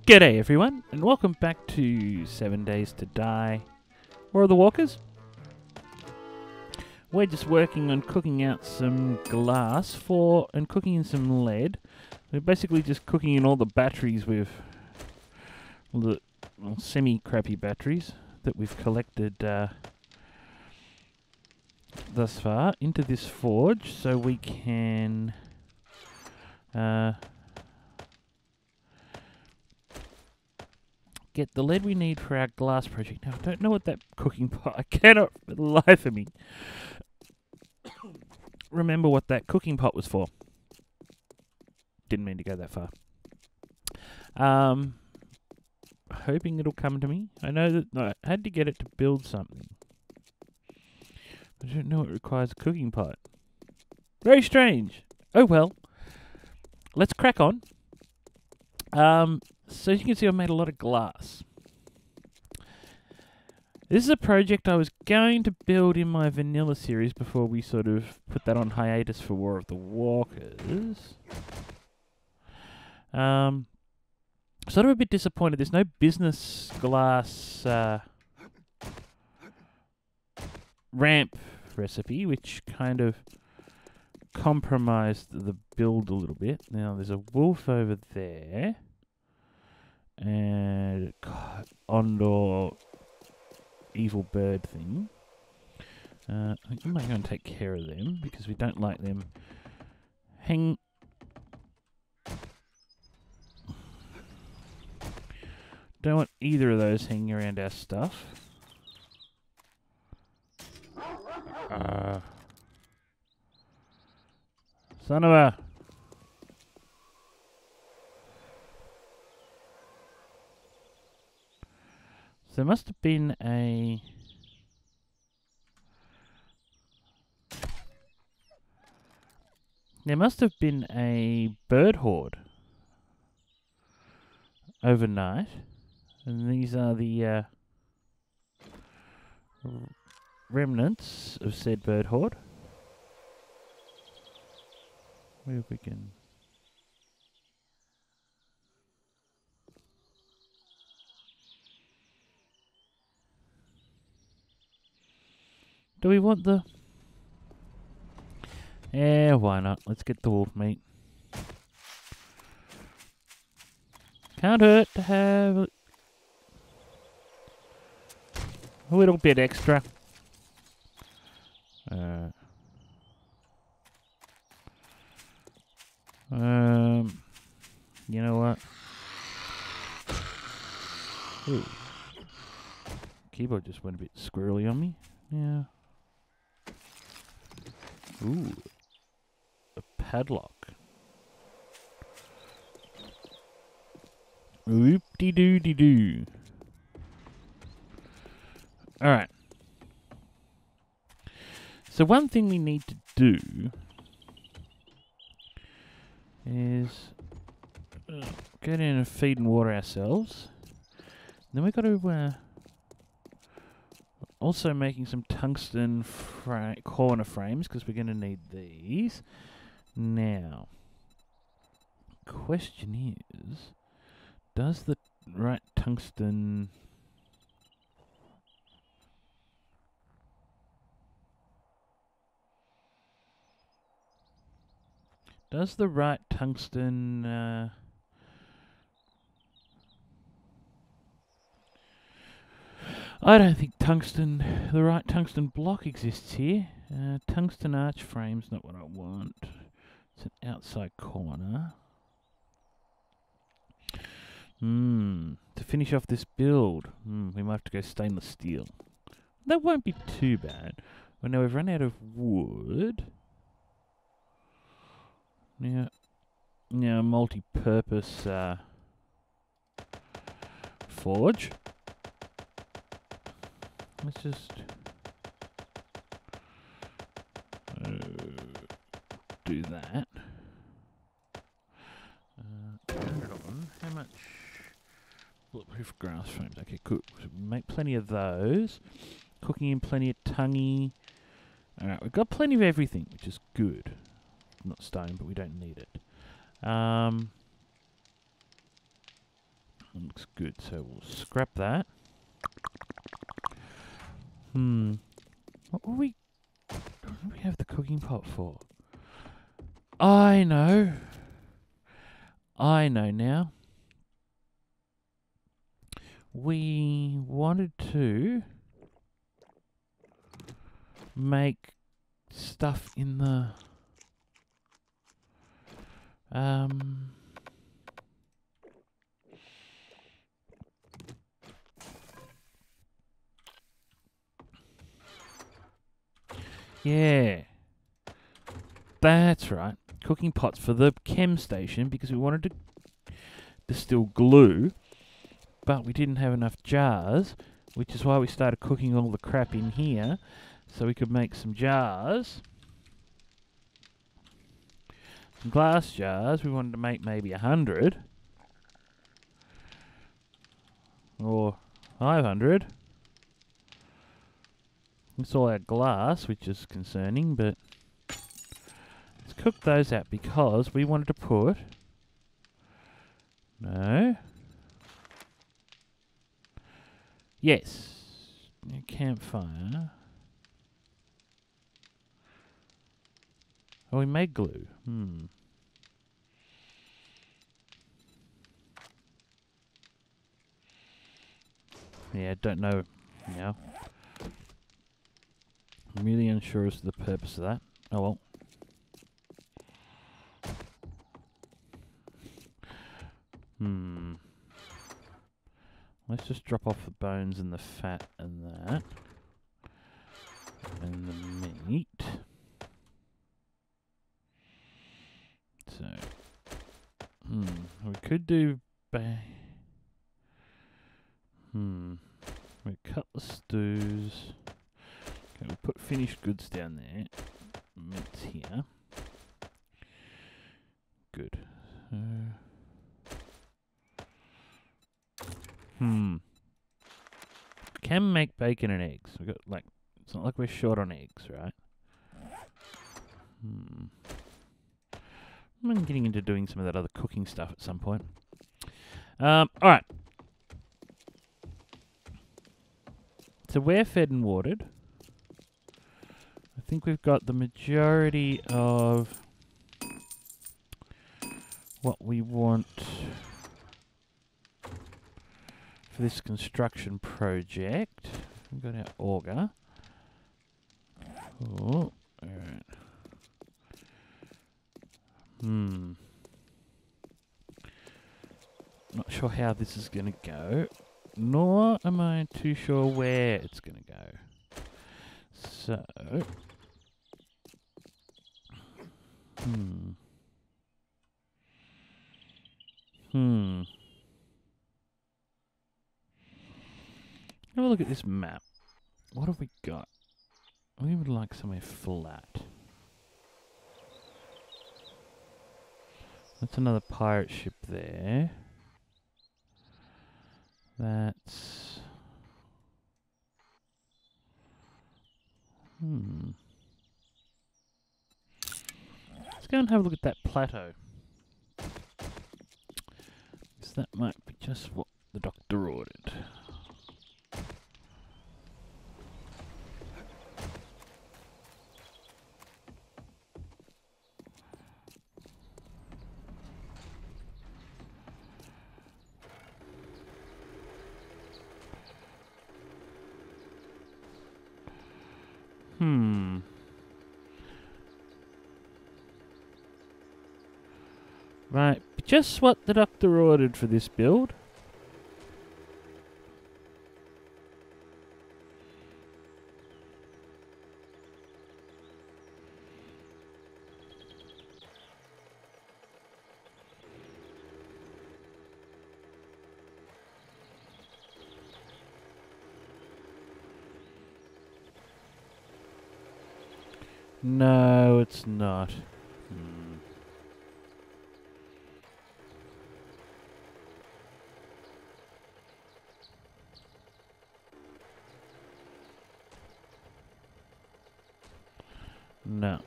G'day everyone, and welcome back to 7 Days to Die. Where are the walkers? We're just working on cooking out some glass and cooking in some lead. We're basically just cooking in all the batteries the semi-crappy batteries that we've collected thus far into this forge so we can get the lead we need for our glass project. Now, I don't know what that cooking pot... I cannot, for the life of me, remember what that cooking pot was for. Didn't mean to go that far. Hoping it'll come to me. I know that I had to get it to build something. I don't know it requires a cooking pot. Very strange. Oh well. Let's crack on. So as you can see, I've made a lot of glass. This is a project I was going to build in my vanilla series before we sort of put that on hiatus for War of the Walkers. Sort of a bit disappointed. There's no business glass ramp recipe, which kind of compromised the build a little bit. Now, there's a wolf over there. And Ondor evil bird thing. I think I'm going to take care of them because we don't like them don't want either of those hanging around our stuff. Son of a... So there must have been a... There must have been a bird horde overnight. And these are the remnants of said bird horde. Where if we can... Do we want the... Yeah, why not? Let's get the wolf meat. Can't hurt to have a little bit extra. You know what? Ooh. Keyboard just went a bit squirrely on me. Yeah. Ooh. A padlock. Oop-de-doo-de-doo. Alright. So one thing we need to do is get in and feed and water ourselves. Then we've got to... also making some tungsten corner frames because we're going to need these. Now, question is, does the right tungsten... Does the right tungsten... I don't think the right tungsten block exists here. Tungsten arch frame's not what I want. It's an outside corner. To finish off this build, we might have to go stainless steel. That won't be too bad. Well, now we've run out of wood. Now multi-purpose forge. Let's just do that. Turn it on. How much? Bulletproof grass frames. Okay, cool. So we make plenty of those. Cooking in plenty of tonguey. Alright, we've got plenty of everything, which is good. Not stone, but we don't need it. Looks good, so we'll scrap that. What do we have the cooking pot for? I know now. We wanted to make stuff in the yeah, that's right. Cooking pots for the chem station because we wanted to distill glue, but we didn't have enough jars, which is why we started cooking all the crap in here so we could make some jars. Some glass jars. We wanted to make maybe 100 or 500. It's all our glass, which is concerning, but let's cook those out because we wanted to put... No. Yes. A campfire. Oh, we made glue. Yeah, I don't know now. I'm really unsure as to the purpose of that. Oh well. Let's just drop off the bones and the fat and that. And the meat. So, we could do... we cut the stews. Okay, we'll put finished goods down there. Meat's here. Good. Can make bacon and eggs. We got like, it's not like we're short on eggs, right? I'm getting into doing some of that other cooking stuff at some point. All right. So we're fed and watered. I think we've got the majority of what we want for this construction project. We've got our auger. Oh, alright. Not sure how this is going to go, nor am I too sure where it's going to go. So, have a look at this map. What have we got? We would like somewhere flat. That's another pirate ship there. That's... Let's go and have a look at that plateau. Because that might be just what the doctor ordered. Right, just what the doctor ordered for this build. No, it's not. No.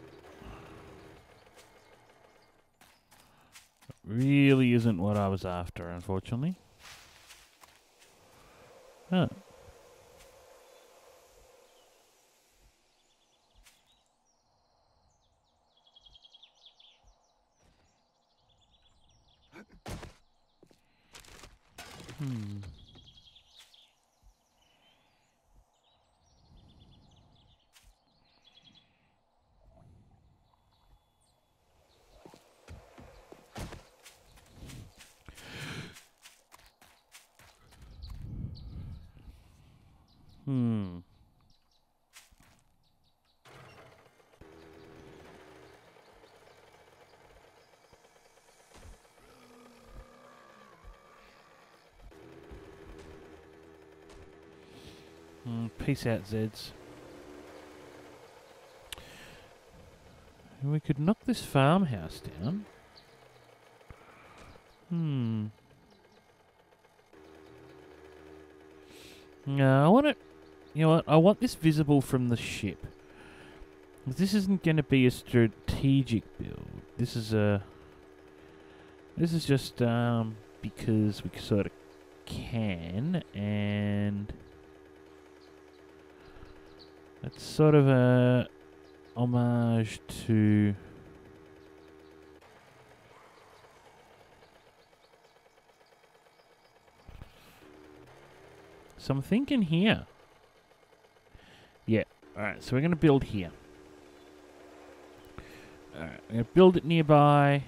It really isn't what I was after, unfortunately. Oh. Hmm. Hmm. Peace out, Zeds. We could knock this farmhouse down. No, I want it. You know what? I want this visible from the ship. This isn't going to be a strategic build. This is just because we sort of can, and it's sort of a homage to. So I'm thinking here. Yeah. Alright, so we're going to build here. Alright, we're going to build it nearby.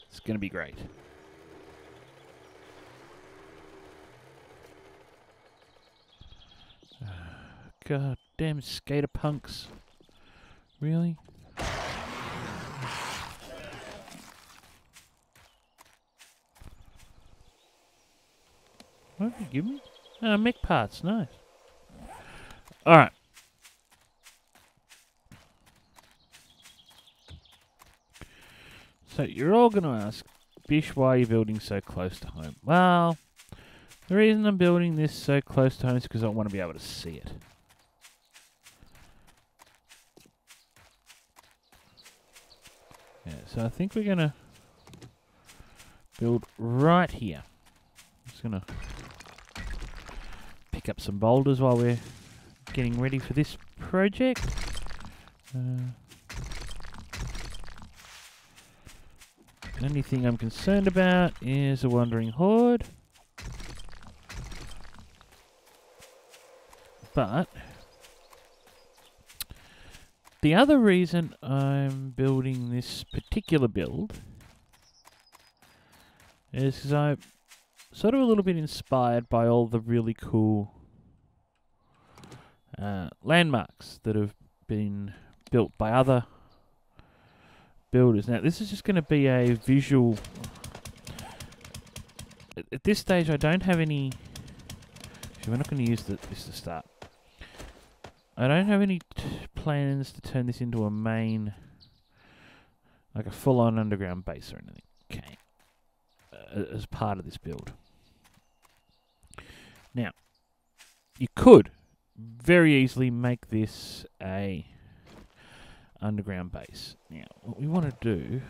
It's going to be great. God damn skater punks. Really? What have you given me? Mech parts, nice. Alright. So you're all going to ask, Bish, why are you building so close to home? Well, the reason I'm building this so close to home is because I want to be able to see it. Yeah, so I think we're going to build right here. I'm just going to pick up some boulders while we're getting ready for this project. The only thing I'm concerned about is a wandering horde. But the other reason I'm building this particular build is because I'm sort of a little bit inspired by all the really cool landmarks that have been built by other builders. Now, this is just going to be a visual. At this stage, I don't have any. Actually, we're not going to use this to start. I don't have any plans to turn this into a main, like a full-on underground base or anything. Okay, as part of this build. Now, you could very easily make this a underground base. Now, what we want to do,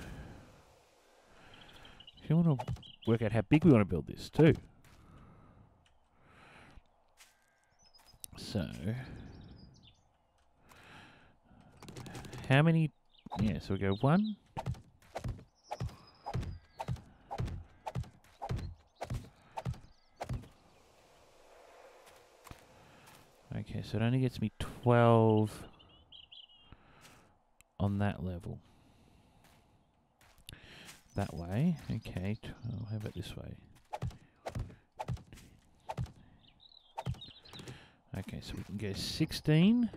if you want to work out how big we want to build this too. So, how many? Yeah, so we go 1. Okay, so it only gets me 12 on that level. That way. Okay, 12. How about this way? Okay, so we can go 16.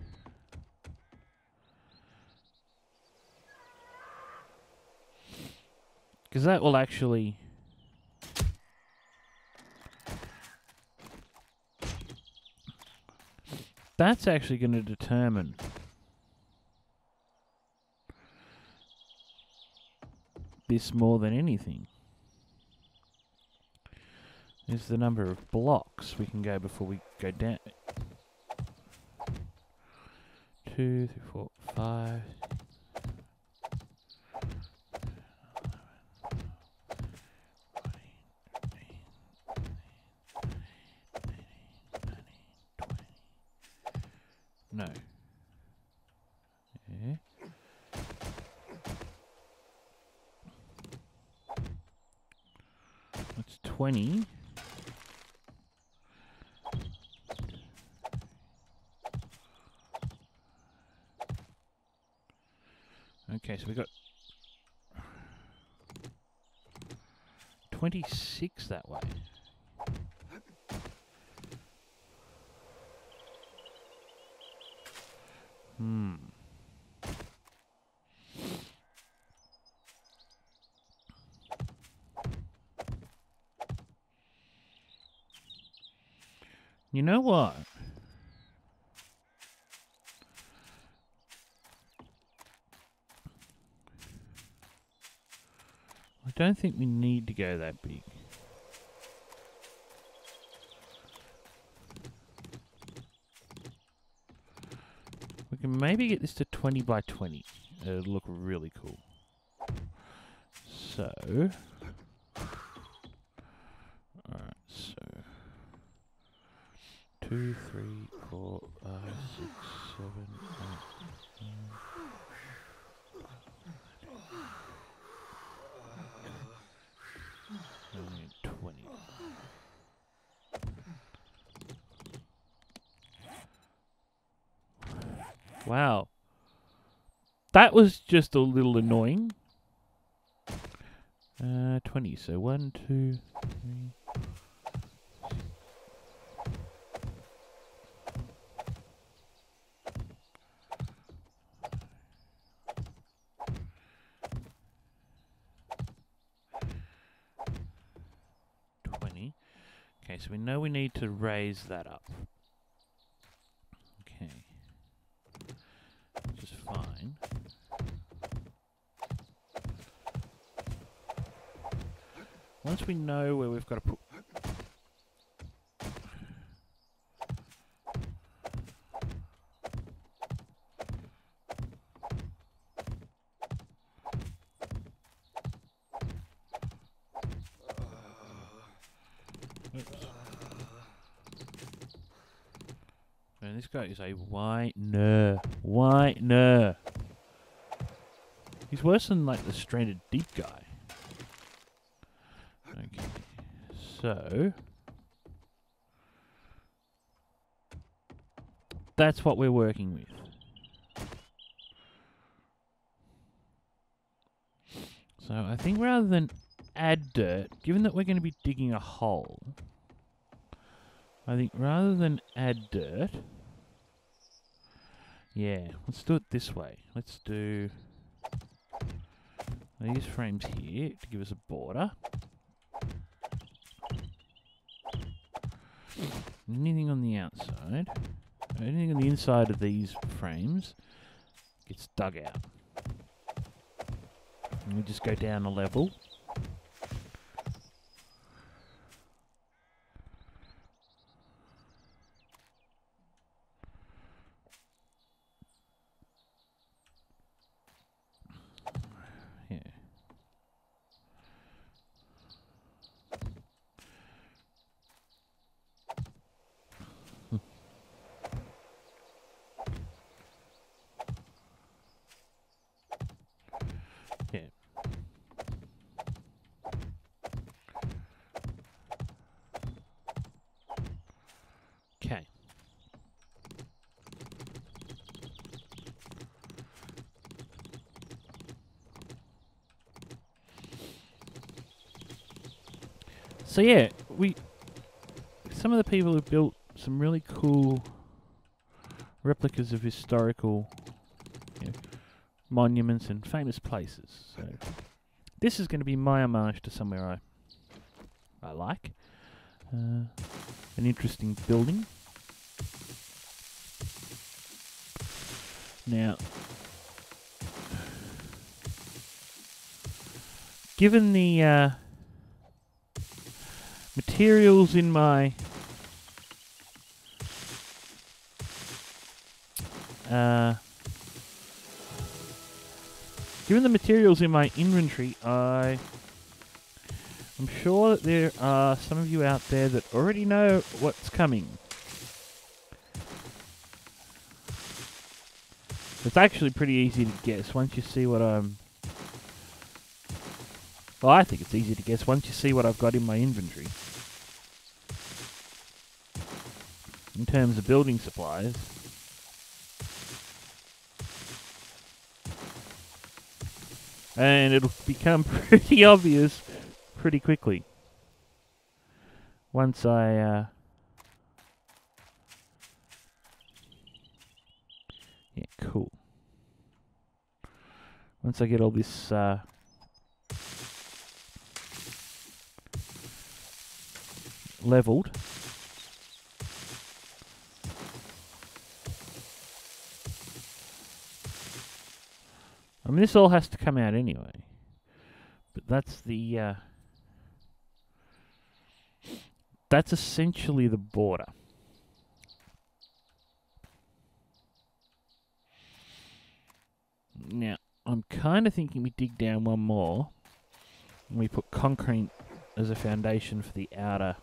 Because that will actually... That's actually going to determine this more than anything. Is the number of blocks we can go before we go down. 2, 3, 4, 5. No. Yeah. That's 20. Okay, so we got 26 that way. You know what? I don't think we need to go that big. We can maybe get this to 20 by 20. It'll look really cool. So... Alright, so... 2, 3, 4, 5, 6, 7, 8, 9, 20. Wow. That was just a little annoying. 20. So 1, 2, 3. Okay, so we know we need to raise that up. Okay. Which is fine. Once we know where we've got to put... Man, this guy is a whitener. He's worse than like the stranded deep guy. Okay, so that's what we're working with. So I think rather than add dirt, given that we're going to be digging a hole, I think rather than add dirt, yeah, let's do it this way. Let's do these frames here to give us a border. Anything on the outside, anything on the inside of these frames gets dug out. And we just go down a level. Yeah. Yeah. Okay. So yeah, some of the people have built some really cool replicas of historical monuments and famous places. So this is going to be my homage to somewhere I like. An interesting building. Now, given the materials in my inventory, I'm sure that there are some of you out there that already know what's coming. It's actually pretty easy to guess once you see what I'm... Well, I think it's easy to guess once you see what I've got in my inventory. In terms of building supplies. And it'll become pretty obvious pretty quickly. Once I... Yeah, cool. Once I get all this... leveled. I mean, this all has to come out anyway. But that's the... that's essentially the border. Now, I'm kind of thinking we dig down one more. And we put concrete as a foundation for the outer...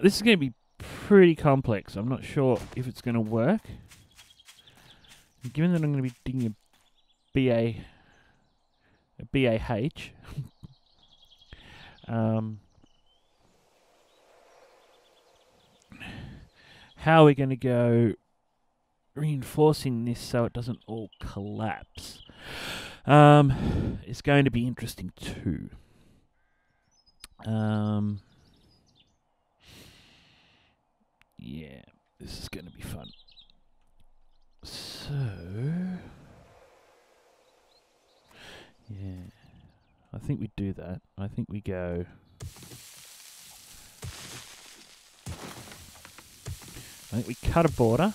this is going to be pretty complex. I'm not sure if it's going to work. Given that I'm going to be digging a BAH, how are we going to go reinforcing this so it doesn't all collapse? It's going to be interesting too. Yeah, this is going to be fun. So, yeah, I think we do that. I think we go... I think we cut a border.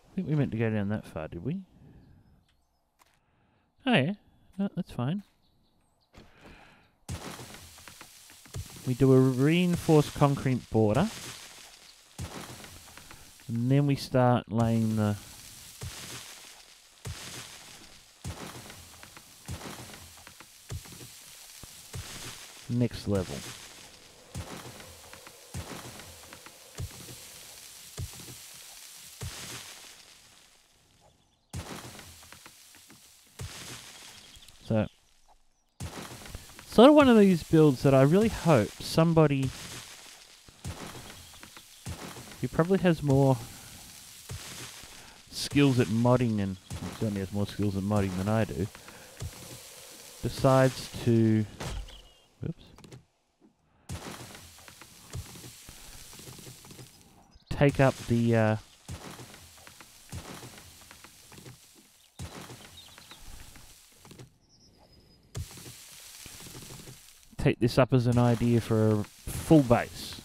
I think we meant to go down that far, did we? Oh yeah, no, that's fine. We do a reinforced concrete border. And then we start laying the... next level. So, sort of one of these builds that I really hope somebody who probably has more skills at modding, and certainly has more skills at modding than I do, decides to... Whoops. Take up the... take this up as an idea for a full base.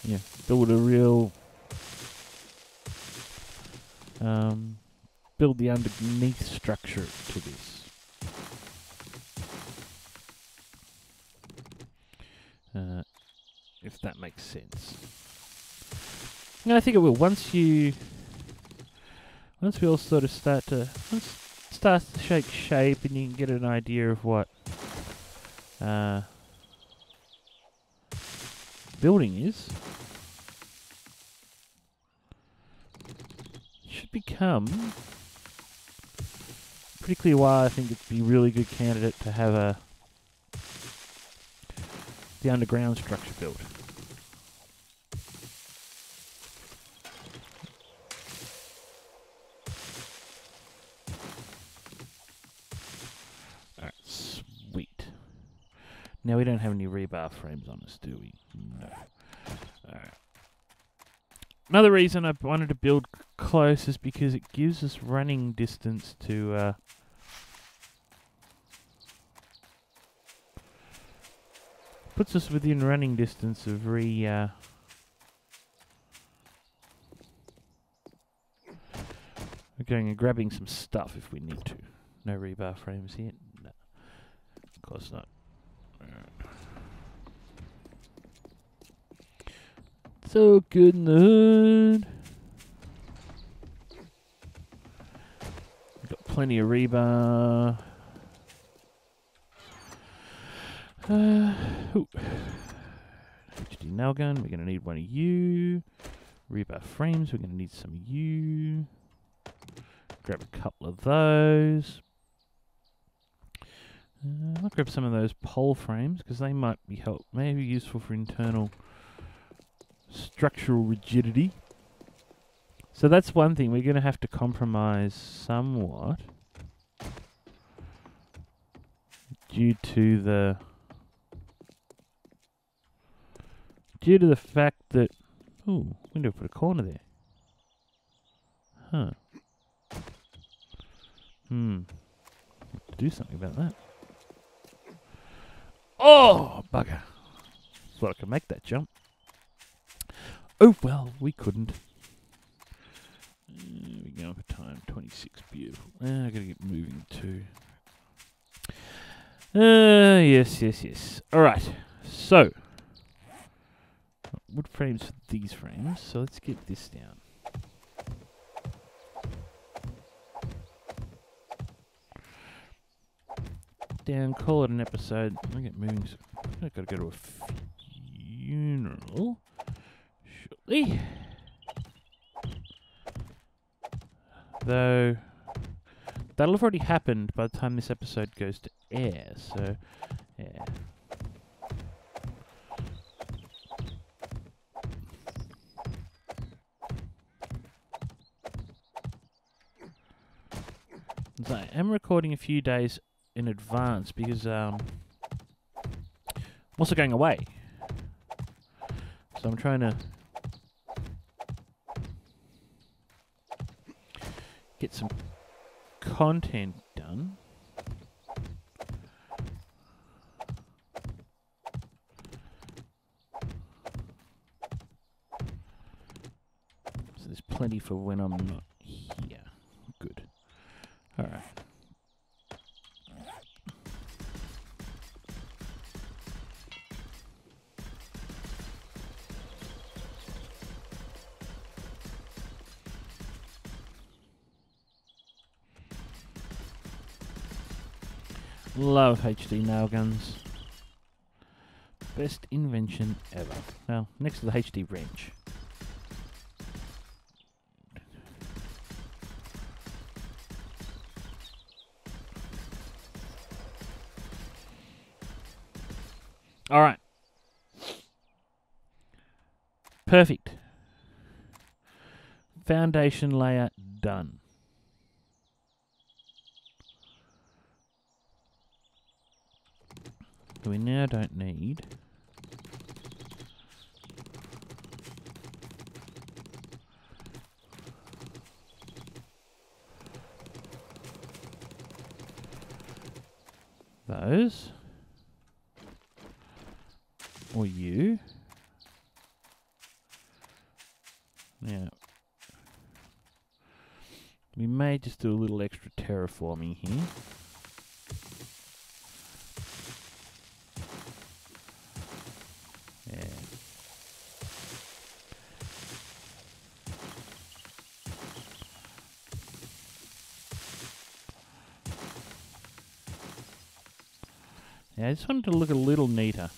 Yeah, build a real... build the underneath structure to this. If that makes sense. And I think it will. Once we all sort of start to... once it starts to take shape and you can get an idea of what building is, it should become pretty clear why I think it'd be a really good candidate to have the underground structure built. Alright, sweet. Now we don't have any rebar frames on us, do we? No. Alright. Another reason I wanted to build close is because it gives us running distance to... puts us within running distance of we're going and grabbing some stuff if we need to. No rebar frames here? No. Of course not. So good in the hood. Got plenty of rebar. HD nail gun. We're going to need one of you. Rebar frames. We're going to need some of you. Grab a couple of those. I'll grab some of those pole frames because they might be maybe useful for internal structural rigidity. So that's one thing we're going to have to compromise somewhat due to the fact that we need to put a corner there. Huh. Have to do something about that. Oh, bugger. Thought I could make that jump. Oh, well, we couldn't. We're going for time. 26, beautiful. I gotta get moving too. Yes. Alright, so. Wood frames for these frames, so let's get this down. Down, call it an episode. I get moving. I've got to go to a funeral shortly. Though that'll have already happened by the time this episode goes to air, so yeah. So I am recording a few days in advance because I'm also going away. So I'm trying to get some content done. So there's plenty for when I'm not here. Good. All right. Love HD nail guns. Best invention ever. Well, next to the HD wrench. Alright. Perfect. Foundation layer done. We now don't need those or you. Now we may just do a little extra terraforming here. Yeah, I just wanted to look a little neater.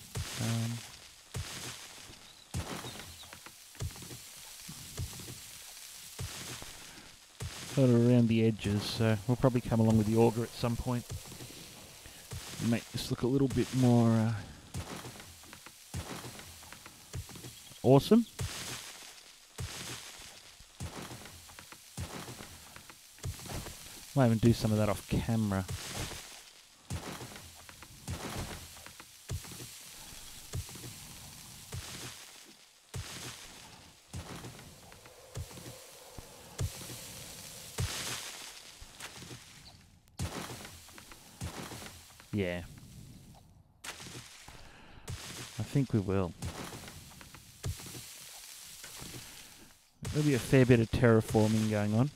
Sort of around the edges, so we'll probably come along with the auger at some point. Make this look a little bit more awesome. Might even do some of that off camera. Yeah. I think we will. There'll be a fair bit of terraforming going on.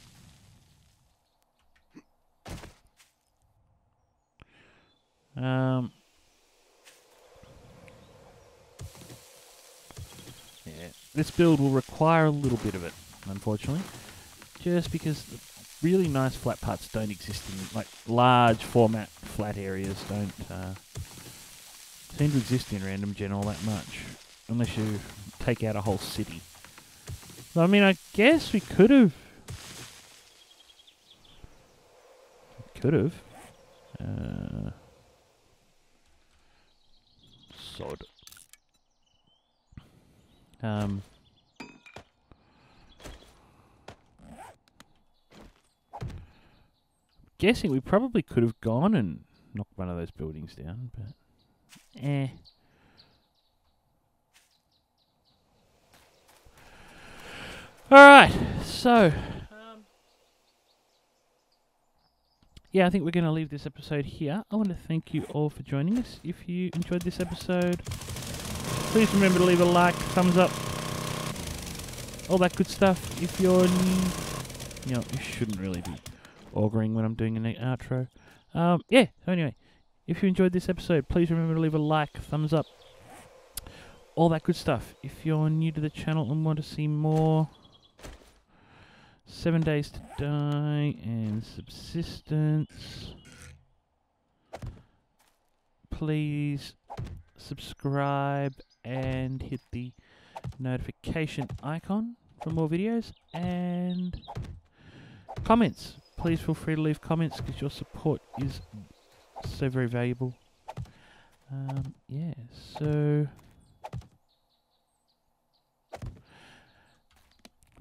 Yeah. this build will require a little bit of it, unfortunately, just because the really nice flat parts don't exist in, like, large format flat areas don't seem to exist in Random Gen all that much, unless you take out a whole city. So, I mean, I guess we could have. Sod. Guessing we probably could have gone and knocked one of those buildings down, but Alright, so yeah, I think we're going to leave this episode here. I want to thank you all for joining us. If you enjoyed this episode, please remember to leave a like, thumbs up, all that good stuff. If you're new, you know, you shouldn't really be auguring when I'm doing an outro. Yeah, so anyway, if you enjoyed this episode, please remember to leave a like, thumbs up, all that good stuff. If you're new to the channel and want to see more 7 Days to Die and Subsistence, please subscribe and hit the notification icon for more videos, and comments. Please feel free to leave comments because your support is so very valuable. Yeah, so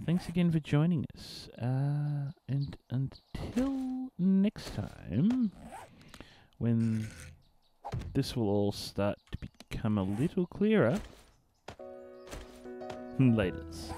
thanks again for joining us, and until next time, when this will all start to become a little clearer, laters.